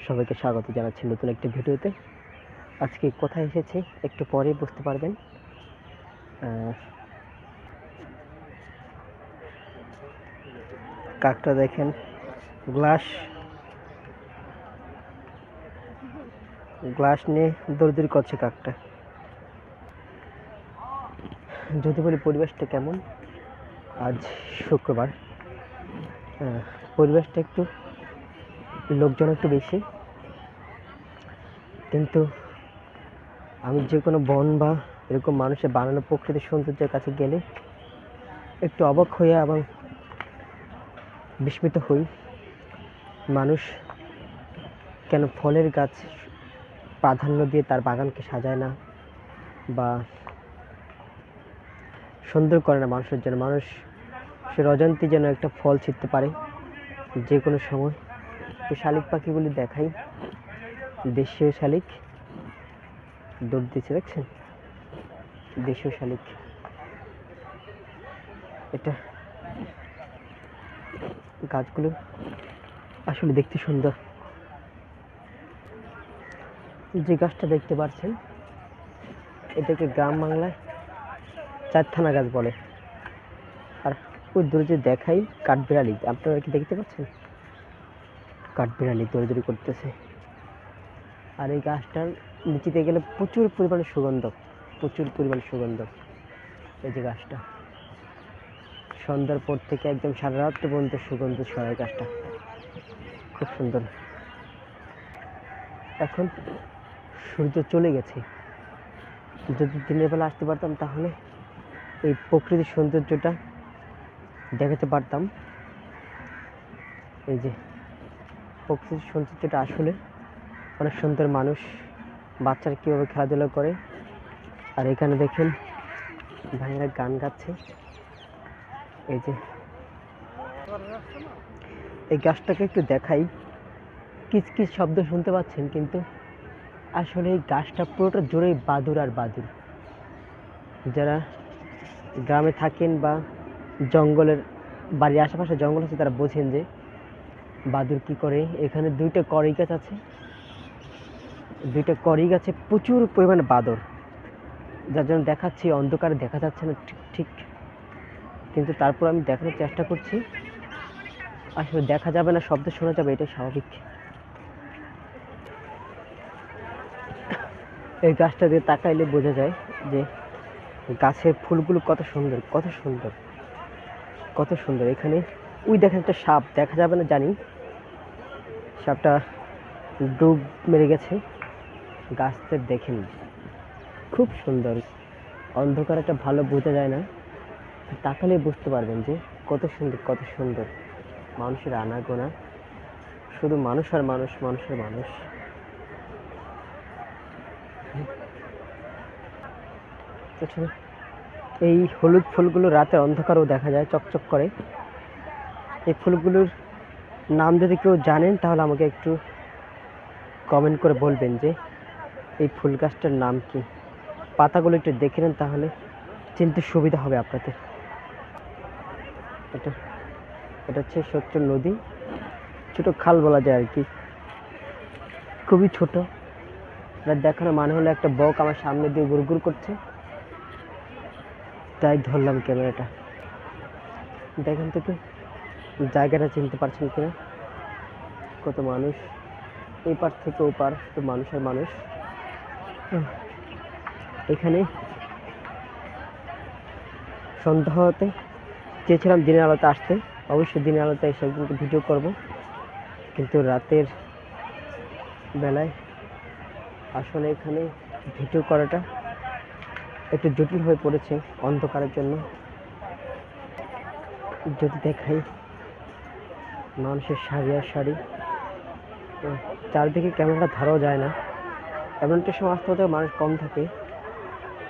সবাইকে স্বাগত জানাচ্ছি নতুন একটি ভিডিওতে। আজকে কোথায় এসেছি একটু পরে বুঝতে পারবেন। কাকটা দেখেন, গ্লাস নিয়ে দৌড়দৌড়ি করছে কাকটা। যদি বলি পরিবেশটা কেমন, আজ শুক্রবার, পরিবেশটা একটু লোকজন একটু বেশি, কিন্তু আমি যে কোনো বন বা এরকম মানুষের বানানো প্রকৃতির সৌন্দর্যের কাছে গেলে একটু অবাক হয়ে এবং বিস্মিত হই। মানুষ কেন ফলের গাছ প্রাধান্য দিয়ে তার বাগানকে সাজায় না বা সুন্দর করে না মানুষের জন্য? মানুষ সে অজান্তে যেন একটা ফল ছিঁড়তে পারে যে কোনো সময়। তো শালিক পাখিগুলি দেখাই, দেশীয় শালিক দৌড় দিচ্ছে, দেখছেন? দেশীয় শালিক। এটা গাছগুলো আসলে দেখতে সুন্দর। যে গাছটা দেখতে পাচ্ছেন এটাকে গ্রাম বাংলায় চারথানা গাছ বলে। আর ওই দূরে যে দেখাই কাঠবিড়ালি, আপনারা কি দেখতে পাচ্ছেন? কাঠবিড়ালি দৌড়দৌড়ি করতেছে। আর এই গাছটার নিচেতে গেলে প্রচুর পরিমাণে সুগন্ধ। এই যে গাছটা সন্ধ্যার পর থেকে একদম সারা রাত্রি পর্যন্ত সুগন্ধ ছড়ায় গাছটা, খুব সুন্দর। এখন সূর্য চলে গেছে, যদি দিনের বেলা আসতে পারতাম তাহলে এই প্রকৃতির সৌন্দর্যটা দেখাতে পারতাম। এই যে প্রকৃতির সৌন্দর্যটা আসলে অনেক সুন্দর। মানুষ বাচ্চারা কীভাবে খেলাধুলা করে। আর এখানে দেখেন ভাইয়েরা গান গাচ্ছে। এই যে এই গাছটাকে একটু দেখাই, কিচকিচ শব্দ শুনতে পাচ্ছেন, কিন্তু আসলে এই গাছটা পুরোটা জোরেই বাদুর আর বাদুর। যারা গ্রামে থাকেন বা জঙ্গলের বাড়ির আশেপাশে জঙ্গল আছে তারা বোঝেন যে বাদুর কি করে। এখানে দুইটা কড়ই গাছে প্রচুর পরিমাণে বাদর, যার জন্য দেখাচ্ছি অন্ধকারে দেখা যাচ্ছে না ঠিক, কিন্তু তারপর আমি দেখানোর চেষ্টা করছি। আসলে দেখা যাবে না, শব্দ শোনা যাবে, এটাই স্বাভাবিক। এই গাছটা দিয়ে তাকাইলে বোঝা যায় যে গাছের ফুলগুলো কত সুন্দর। এখানে ওই দেখেন একটা সাপ, দেখা যাবে না জানি, সাপটা ডুব মেরে গেছে। গাছটা দেখেন খুব সুন্দর, অন্ধকার একটা ভালো বোঝা যায় না, তাকালে বুঝতে পারবেন যে কত সুন্দর। মানুষের আনাগোনা, শুধু মানুষ আর মানুষের মানুষ। এই হলুদ ফুলগুলো রাতে অন্ধকারেও দেখা যায়, চকচক করে। এই ফুলগুলোর নাম যদি কেউ জানেন তাহলে আমাকে একটু কমেন্ট করে বলবেন যে এই ফুল গাছটার নাম কি। পাতাগুলো একটু দেখে নেন, তাহলে চিনতে সুবিধা হবে আপনাদের। এটা হচ্ছে সত্য নদী, ছোট খাল বলা যায় আর কি, খুবই ছোট। এটা দেখানো মানে হলো একটা বক আমার সামনে দিয়ে গুড়গুড় করছে, তাই ধরলাম ক্যামেরাটা। দেখেন তো কি জায়গাটা চিনতে পারছেন কিনা? কত মানুষ, এই পার থেকে ও পার, তো মানুষ আর মানুষ। এখানে সন্ধ্যা হতে চেয়েছিলাম দিনের আলোতে আসতে, অবশ্যই দিনের আলোতে এসে কিন্তু ভিডিও করব, কিন্তু রাতের বেলায় আসলে এখানে ভিডিও করাটা একটু জটিল হয়ে পড়েছে অন্ধকারের জন্য। যদি দেখাই মানুষের সারি আর সারি, চারদিকে ক্যামেরাটা ধরাও যায় না, এমন একটা সময় আসতে হতে মানুষ কম থাকে।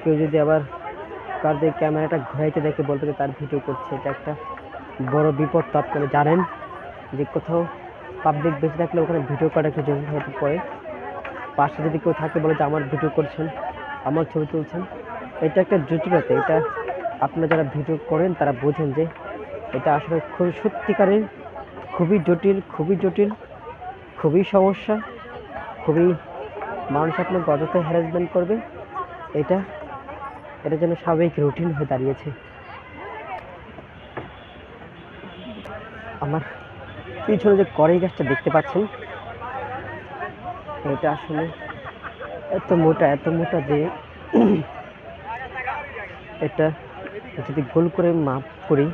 কেউ যদি আবার কার দিয়ে ক্যামেরাটা ঘোরাইতে দেখে বলতে যে তার ভিডিও করছে, এটা একটা বড় বিপদ। তো আপনারা জানেন যে কোথাও পাবলিক বেশি থাকলে ওখানে ভিডিও করা একটু জরুরি হতে পারে। পাশে যদি কেউ থাকে বলে যে আমার ভিডিও করছেন, আমার ছবি তুলছেন, এটা একটা জটিলতা। এটা আপনারা যারা ভিডিও করেন তারা বোঝেন যে এটা আসলে খুব সত্যিকারের খুবই জটিল, খুবই সমস্যা। খুবই মানুষ আপনাকে অযথাই হ্যারাসমেন্ট করবে, এটা এটা যেন স্বাভাবিক রুটিন হয়ে দাঁড়িয়েছে। আমার পিছনে যে কড়াই গাছটা দেখতে পাচ্ছেন, এটা আসলে এত মোটা যে এটা যদি গোল করে মাপ করি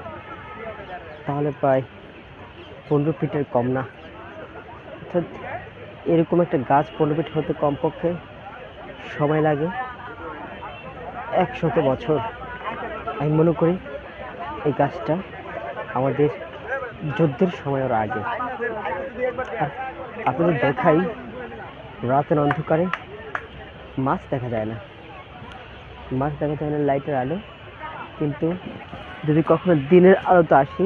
তাহলে প্রায় 15 ফিটের কম না। অর্থাৎ এরকম একটা গাছ 15 ফিট হতে কমপক্ষে সময় লাগে 100 বছর। আমি মনে করি এই গাছটা আমাদের যুদ্ধের সময়ের আগে। আপনাদের দেখাই, রাতের অন্ধকারে মাছ দেখা যায় না, লাইটের আলো। কিন্তু যদি কখনো দিনের আলোতে আসি,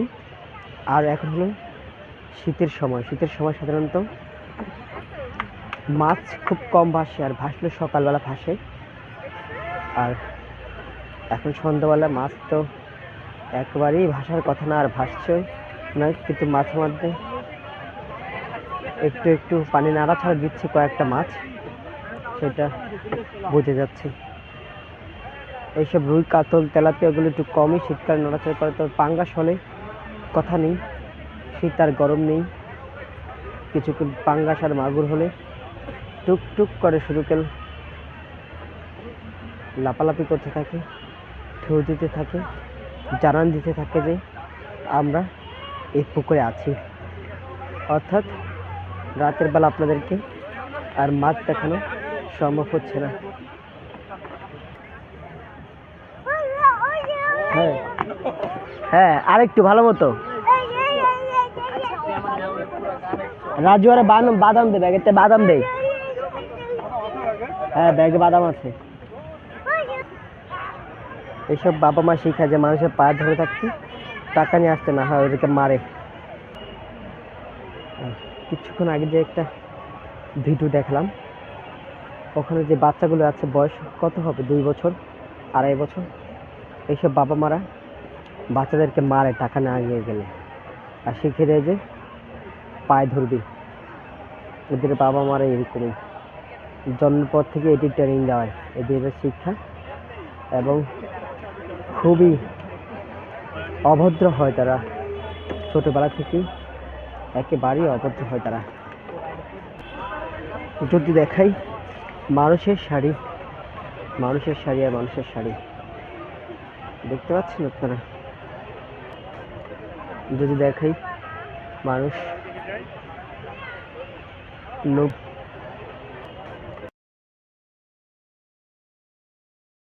আর এখন হলো শীতের সময় সাধারণত মাছ খুব কম ভাসে, আর ভাসলে সকালবেলা ভাসে। আর এখন সন্ধ্যাবেলা মাছ তো একবারেই ভাসার কথা না, আর ভাসছে না, কিন্তু মাঝে মধ্যে একটু পানি নাড়াছাড়া দিচ্ছে কয়েকটা মাছ, সেটা বোঝা যাচ্ছে। এইসব রুই, কাতল, তেলাপিয়াগুলো একটু কমই শীতকালে নড়াচড়া করে। তো পাঙ্গাস হলে কথা নেই, শীত আর গরম নেই। কিছুক্ষণ পাঙ্গাস আর মাগুর হলে টুকটুক করে শুধু কেল লাপালাপি করতে থাকে, ঢেউ দিতে থাকে, জানান দিতে থাকে যে আমরা এই পুকুরে আছি। অর্থাৎ রাতের বেলা আপনাদেরকে আর মাছ দেখানো সম্ভব হচ্ছে না। হ্যাঁ হ্যাঁ, আরেকটু ভালো মতো রাজু আরে বাদাম দে, ব্যাগেতে বাদাম দে। হ্যাঁ, ব্যাগে বাদাম আছে। এইসব বাবা মা শিখায় যে মানুষের পায়ে ধরে থাকতে, টাকা নিয়ে আসতে না হয় ওদেরকে মারে। কিছুক্ষণ আগে যে একটা ভিডিও দেখলাম, ওখানে যে বাচ্চাগুলো আছে, বয়স কত হবে, 2 বছর 2.5 বছর, এইসব বাবা মারা বাচ্চাদেরকে মারে টাকা না নিয়ে গেলে, আর শিখিয়ে দেয় যে পায়ে ধরবি। এদের বাবা মারা এরকমই, জন্মের পর থেকে এটি ট্রেনিং দেওয়া হয়, এদের শিক্ষা। এবং খুবই অভদ্র হয় তারা, ছোটবেলা থেকেই একেবারেই অভদ্র হয় তারা। যদি দেখাই মানুষের শাড়ি আর মানুষের শাড়ি দেখতে পাচ্ছেন আপনারা, যদি দেখাই মানুষ লোক